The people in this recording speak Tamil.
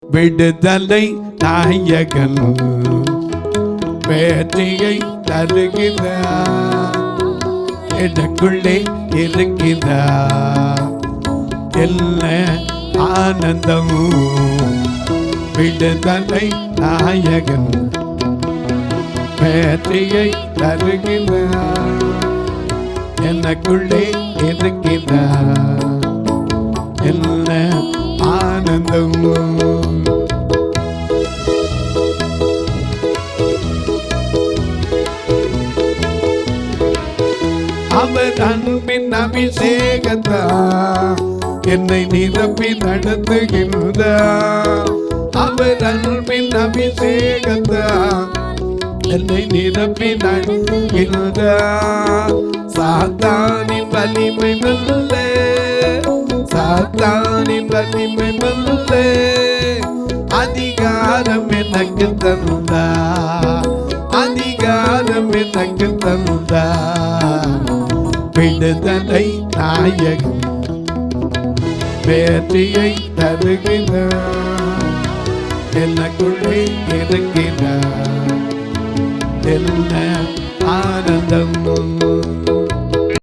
விடுதலை நாயகன் வெற்றியை தருகிறார். எனக்குள்ளே இருக்கிறார் என்ன ஆனந்தம். விடுதலை நாயகன் வெற்றியை தருகிறார். எனக்குள்ளே இருக்கிறார் என்ன ஆனந்தம். அவர் அன்பின் அபிஷேகத்தார் என்னை நிரப்பி நடத்துகின்றார். அவர் அன்பின் அபிஷேகத்தார் என்னை நிரப்பி நடத்துகின்றார். சாத்தானின் வலிமை வெல்ல, சாத்தானின் வலிமை வெல்ல அதிகாரம் எனக்கு தந்தார். அதிகாரம் எனக்கு தந்தார். விடுதலை நாயகன் வெற்றியை தருகிறார். எனக்குள்ளே இருக்கிறார் என்ன ஆனந்தம்.